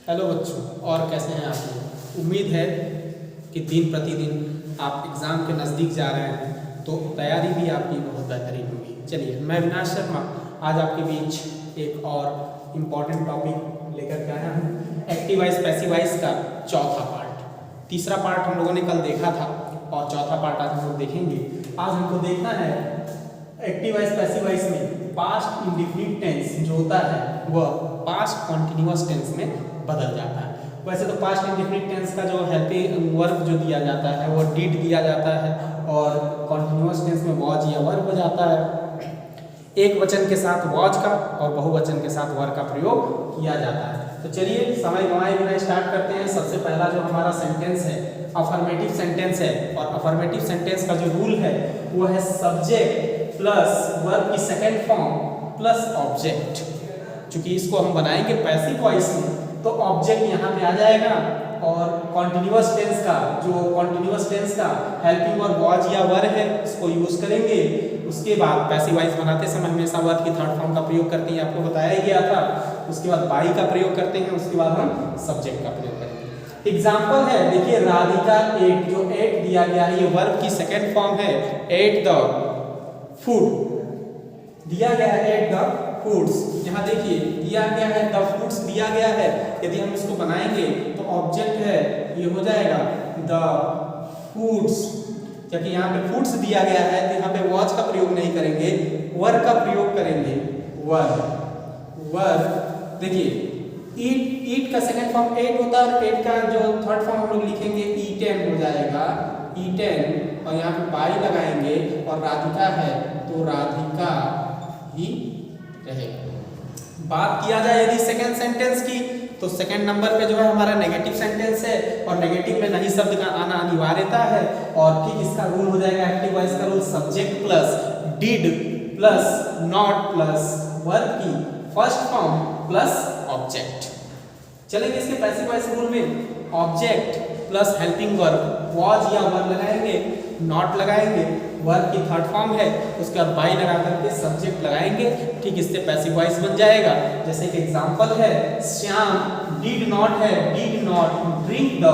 Hello बच्चों, और कैसे हैं आप लोग। उम्मीद है कि दिन प्रतिदिन आप एग्ज़ाम के नज़दीक जा रहे हैं तो तैयारी भी आपकी बहुत बेहतरीन होगी। चलिए, मैं अविनाश शर्मा आज आपके बीच एक और इम्पॉर्टेंट टॉपिक लेकर के आया हूँ। एक्टिव वॉइस पैसिव वॉइस का चौथा पार्ट। तीसरा पार्ट हम लोगों ने कल देखा था और चौथा पार्ट आज हम लोग देखेंगे। आज हमको देखना है एक्टिव वॉइस पैसिव वॉइस में पास्ट इंडेफिनिट टेंस जो होता है वह पास्ट कॉन्टिन्यूअस टेंस में बदल जाता है। वैसे तो पास्ट इंडेफिनिट टेंस का जो हेल्पिंग वर्ब जो दिया जाता है वो डिड दिया जाता है और कॉन्टिन्यूअस टेंस में वॉज या वर्ब हो जाता है। एक वचन के साथ वॉज का और बहुवचन के साथ वर का प्रयोग किया जाता है। तो चलिए समय गंवाए बिना स्टार्ट करते हैं। सबसे पहला जो हमारा सेंटेंस है अफर्मेटिव सेंटेंस है और अफर्मेटिव सेंटेंस का जो रूल है वो है सब्जेक्ट प्लस वर्ब की सेकेंड फॉर्म प्लस ऑब्जेक्ट। चूंकि इसको हम बनाएंगे पैसिव वॉइस में तो ऑब्जेक्ट यहाँ पे आ जाएगा और कॉन्टिन्यूअस टेंस का हेल्पिंग वर्ब वॉज या वर है इसको यूज करेंगे। उसके बाद पैसिव वॉइस बनाते समय हमेशा वर्ब की थर्ड फॉर्म का प्रयोग करते हैं, आपको बताया ही गया था। उसके बाद बाई का प्रयोग करते हैं, उसके बाद हम सब्जेक्ट का प्रयोग करेंगे। एग्जाम्पल है, देखिए राधिका एट, जो एट दिया गया है ये वर्ब की सेकेंड फॉर्म है। एट द फूड दिया गया है, एट द फूड्स। यहाँ देखिए दिया गया है द फूड्स दिया गया है। यदि हम इसको बनाएंगे तो ऑब्जेक्ट है ये हो जाएगा द फूड्स। क्योंकि यहाँ पे फूड्स दिया गया है तो यहाँ पे वॉच का प्रयोग नहीं करेंगे, वर का प्रयोग करेंगे। वर देखिए ईट का सेकंड फॉर्म एट होता है और एट का जो थर्ड फॉर्म हम लोग लिखेंगे ईटेन हो जाएगा, ईटेन। और यहाँ पे बाई लगाएंगे और राधिका है तो राधिका ही रहेगा। बात किया जाए यदि सेकंड सेंटेंस की तो सेकंड नंबर पे जो है हमारा नेगेटिव सेंटेंस है और नेगेटिव में नहीं शब्द का आना अनिवार्यता है। और ठीक इसका रूल हो जाएगा एक्टिव वॉइस का rule, subject plus did plus not plus verb की फर्स्ट फॉर्म प्लस ऑब्जेक्ट। चलेंगे इसके पैसिव वॉइस रूल में object plus helping verb was या वर लगाएंगे, नॉट लगाएंगे, वर्ब की थर्ड फॉर्म है, उसके बाद बाई लगा करके सब्जेक्ट लगाएंगे। ठीक इससे पैसिव वॉइस बन जाएगा। जैसे कि एग्जांपल है श्याम डिड नॉट है, did not drink the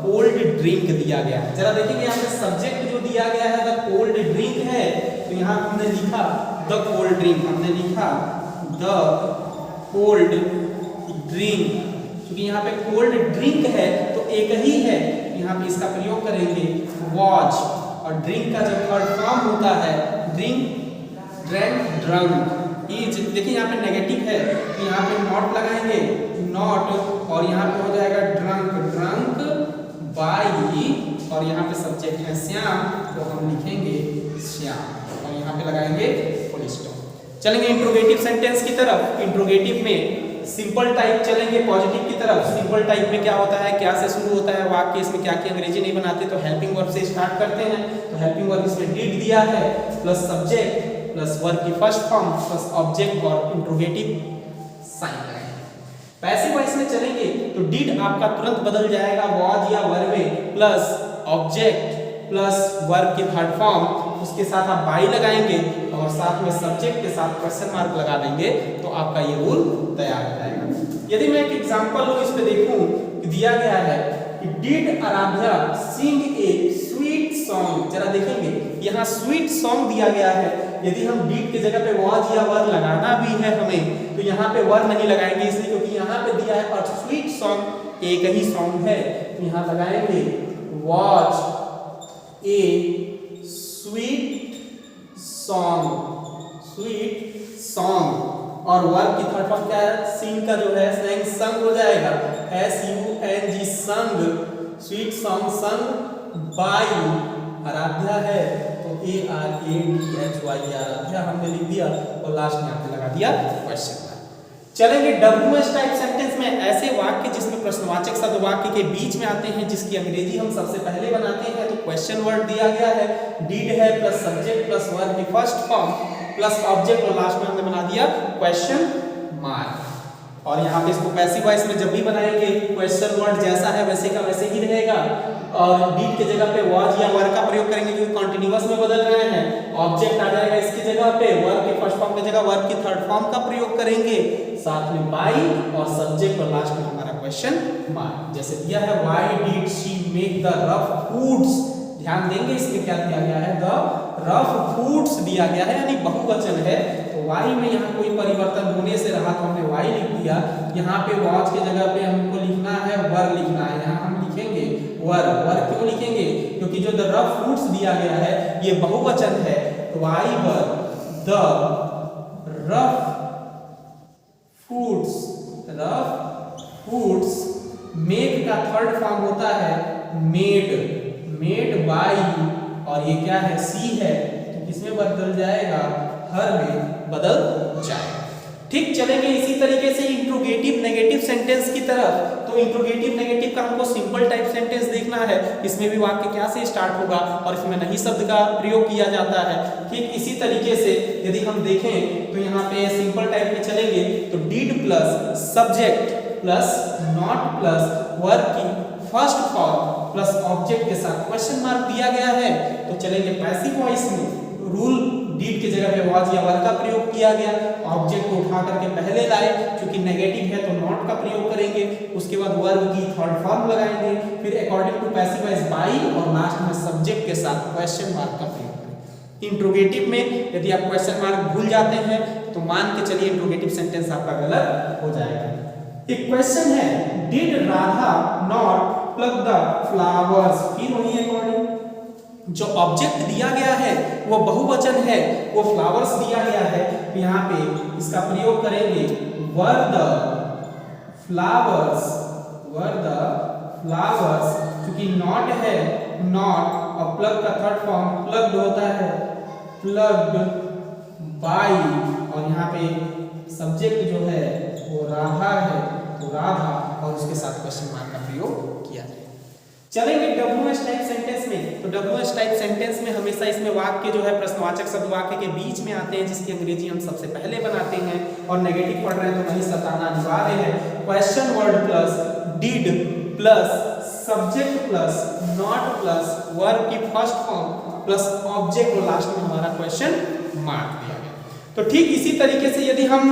cold drink दिया गया है। जरा देखेंगे यहाँ पे सब्जेक्ट जो दिया गया है द कोल्ड ड्रिंक है तो यहाँ हमने लिखा द कोल्ड ड्रिंक, हमने लिखा द कोल्ड ड्रिंक। क्योंकि यहाँ पे कोल्ड ड्रिंक है तो एक ही है, यहाँ पे इसका प्रयोग करेंगे वॉच। और ड्रिंक का जो थर्ड फॉर्म होता है ड्रिंक, ड्रैंक, ड्रंक। इज देखिए यहाँ पे नेगेटिव है तो यहाँ पे नॉट लगाएंगे, नॉट। और यहाँ पे हो जाएगा ड्रंक, ड्रंक बाई। और यहाँ पे सब्जेक्ट है श्याम तो हम लिखेंगे श्याम और यहाँ पे लगाएंगे फुल स्टॉप। चलेंगे इंट्रोगेटिव सेंटेंस की तरफ। इंट्रोगेटिव में सिंपल टाइप चलेंगे पॉजिटिव की तरफ। सिंपल टाइप में क्या होता है, क्या से शुरू होता है वाक्य, इसमें क्या क्या अंग्रेजी नहीं बनाते तो हेल्पिंग वर्ब से स्टार्ट करते हैं। तो हेल्पिंग वर्ब इसमें डिड दिया है प्लस सब्जेक्ट प्लस वर्ब की फर्स्ट फॉर्म प्लस ऑब्जेक्ट और इंट्रोगेटिव साइन लगाएंगे। पैसिव वॉइस में चलेंगे तो डिड आपका तुरंत बदल जाएगा वॉज या वर में प्लस ऑब्जेक्ट प्लस वर्ब की थर्ड फॉर्म, उसके साथ आप बाई लगाएंगे और साथ में सब्जेक्ट के साथ क्वेश्चन मार्क लगा देंगे तो आपका ये रूल तैयार हो जाएगा। यदि मैं एक एग्जांपल लूं, इस पे देखूं, दिया गया है कि did Aradhya sing a sweet song. जरा देखेंगे यहाँ स्वीट सॉन्ग दिया गया है। यदि हम डिड की जगह पे वॉज या वर लगाना भी है हमें तो यहाँ पे वर नहीं लगाएंगे, इसलिए क्योंकि यहाँ पे दिया है और स्वीट सॉन्ग एक ही सॉन्ग है तो यहाँ लगाएंगे वॉच ए स्वीट सॉन्ग। और वर्ब की थर्ड फॉर्म क्या है, सिंग का जो है स्लैंग संग हो जाएगा, SUNG sung, sweet song sung by Aradhya है तो ARADHY आराध्या हमने लिख दिया और लास्ट में आपने लगा दिया क्वेश्चन। चलेंगे WH टाइप सेंटेंस में ऐसे वाक्य जिसमें प्रश्नवाचक शब्द वाक्य के बीच में आते हैं जिसकी अंग्रेजी हम सबसे पहले बनाते हैं। तो क्वेश्चन वर्ड दिया गया है, डिड है प्लस सब्जेक्ट प्लस वर्ब की फर्स्ट फॉर्म प्लस ऑब्जेक्ट और लास्ट में हमने बना दिया क्वेश्चन मार्क। और यहाँ पे इसको पैसिव वॉइस में जब भी बनाएंगे क्वेश्चन वर्ड जैसा है वैसे का वैसे ही रहेगा, और डिड के जगह पे वाज या वर का प्रयोग करेंगे क्योंकि कॉन्टिन्यूअस में बदल रहे हैं। ऑब्जेक्ट आ जाएगा इसकी जगह पे, वर्ब के फर्स्ट फॉर्म की जगह वर्ब की थर्ड फॉर्म का प्रयोग करेंगे, साथ में बाई और सब्जेक्ट और लास्ट में हमारा क्वेश्चन मार्क। जैसे दिया है why did she make the rough foods, ध्यान देंगे इसमें क्या दिया गया है, द रफ फूड्स दिया गया है यानी बहुवचन है, तो वाई में यहाँ कोई परिवर्तन होने से रहा तो हमने वाई लिख दिया। यहाँ पे वॉच के जगह पे हमको लिखना है वर लिखना है, यहाँ हम लिखेंगे वर। वर क्यों लिखेंगे, क्योंकि जो द रफ फूड्स दिया गया है ये बहुवचन है, तो why were the rough foods, rough foods make का थर्ड फॉर्म होता है मेड, मेड बाई, और ये क्या है सी है, तो किसमें बदल जाएगा, हर में बदल जाएगा। ठीक, चलेंगे इसी तरीके से इंट्रोगेटिव नेगेटिव सेंटेंस की तरफ। तो इंट्रोगेटिव नेगेटिव का हमको सिंपल टाइप सेंटेंस देखना है, इसमें भी वाक्य क्या से स्टार्ट होगा और इसमें नहीं शब्द का प्रयोग किया जाता है। ठीक इसी तरीके से यदि हम देखें तो यहाँ पे सिंपल टाइप में चलेंगे तो did plus subject plus not plus verb की फर्स्ट फॉर्म प्लस ऑब्जेक्ट के साथ क्वेश्चन मार्क दिया गया है, तो चलेंगे पैसिव वॉइस में। रूल डिड के जगह पे वाज या वर का प्रयोग किया गया, ऑब्जेक्ट को उठा करके पहले लाए, क्योंकि नेगेटिव है तो नॉट का प्रयोग करेंगे, उसके बाद वर्ब की थर्ड फॉर्म लगाएंगे, फिर according to passive voice by और लास्ट में सब्जेक्ट के साथ क्वेश्चन मार्क का प्रयोग करेंगे। इंट्रोगेटिव में यदि आप क्वेश्चन मार्क भूल जाते हैं तो मान के चलिए इंट्रोगेटिव सेंटेंस आपका गलत हो जाएगा। एक क्वेश्चन है did Radha not plug the flowers, फिर वही अकॉर्डिंग जो ऑब्जेक्ट दिया गया है वो बहुवचन है, वो फ्लावर्स दिया गया है, तो यहाँ पे इसका प्रयोग करेंगे were the flowers, were the flowers, क्योंकि नॉट है नॉट और प्लग का थर्ड फॉर्म प्लग्ड होता है, प्लग्ड बाई, और यहाँ पे सब्जेक्ट जो है वो राधा है, तो राधा और उसके साथ क्वेश्चन मार्क का प्रयोग किया जाए। चलेंगे WH टाइप सेंटेंस में, तो WH टाइप सेंटेंस में हमेशा इसमें वाक्य जो है प्रश्नवाचक शब्द वाक्य के बीच में आते हैं, जिसकी अंग्रेजी हम सबसे पहले बनाते हैं, और नेगेटिव पढ़ रहे हैं तो नहीं सताना अनिवार्य है। Question word plus did plus subject plus not plus verb की फर्स्ट फॉर्म प्लस ऑब्जेक्ट और लास्ट में हमारा क्वेश्चन मार्क दिया गया। तो ठीक इसी तरीके से यदि हम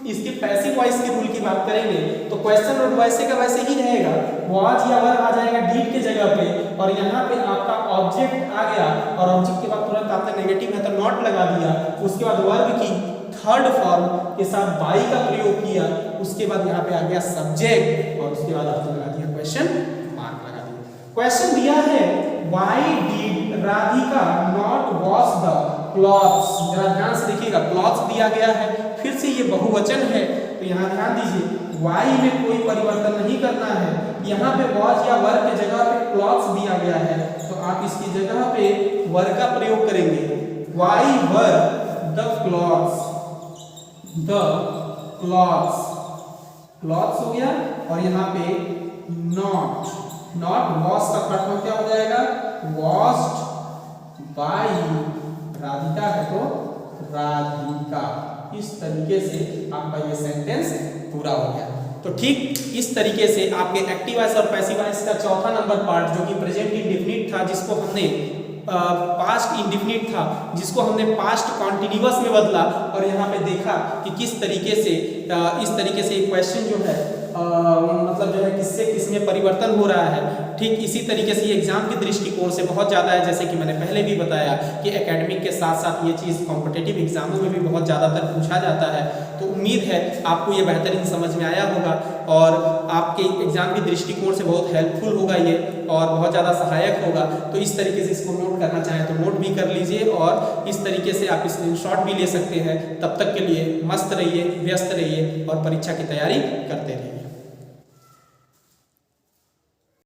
इसकी पैसिव वॉइस के रूल की बात करेंगे तो क्वेश्चन वर्ड वैसे का वैसे ही रहेगा, वाज या वर आ जाएगा डिड के जगह पे, और यहाँ पे आपका ऑब्जेक्ट आ गया, और ऑब्जेक्ट के बाद तुरंत आपने नेगेटिव है तो नॉट लगा दिया, उसके बाद वर्ब की थर्ड फॉर्म के साथ बाई का प्रयोग किया, उसके बाद यहाँ पे आ गया सब्जेक्ट, और उसके बाद आपने लगा दिया क्वेश्चन मार्क लगा दिया। क्वेश्चन दिया है why did Radhika not wash the clothes, जरा ध्यान से देखिएगा, क्लॉथ्स दिया गया है, फिर से ये बहुवचन है, तो यहाँ ध्यान दीजिए वाई में कोई परिवर्तन नहीं करना है, यहाँ पे वॉश या वर के जगह पे क्लॉथ्स दिया गया है, तो आप इसकी जगह पे वर का प्रयोग करेंगे, why were the clothes, the clothes, clothes हो गया, और यहाँ पे नॉट, नॉट वॉश का फॉर्म क्या हो जाएगा, वॉश्ड बाई राधिका है तो राधिका। इस तरीके से आपका ये सेंटेंस पूरा हो गया। तो ठीक इस तरीके से आपके एक्टिव वॉइस और पैसिव वॉइस का चौथा नंबर पार्ट जो कि प्रेजेंट इंडेफिनिट था, जिसको हमने पास्ट इंडेफिनिट था, जिसको हमने पास्ट कॉन्टिन्यूअस में बदला, और यहाँ पे देखा कि किस तरीके से इस तरीके से क्वेश्चन जो है मतलब जो है किससे किसमें परिवर्तन हो रहा है। ठीक इसी तरीके से ये एग्जाम के दृष्टिकोण से बहुत ज़्यादा है, जैसे कि मैंने पहले भी बताया कि एकेडमिक के साथ साथ ये चीज़ कॉम्पिटिटिव एग्जामों में भी बहुत ज़्यादातर पूछा जाता है। तो उम्मीद है आपको ये बेहतरीन समझ में आया होगा और आपके एग्जाम के दृष्टिकोण से बहुत हेल्पफुल होगा ये, और बहुत ज़्यादा सहायक होगा। तो इस तरीके से इसको नोट करना चाहें तो नोट भी कर लीजिए, और इस तरीके से आप स्क्रीनशॉट भी ले सकते हैं। तब तक के लिए मस्त रहिए, व्यस्त रहिए और परीक्षा की तैयारी करते रहिए।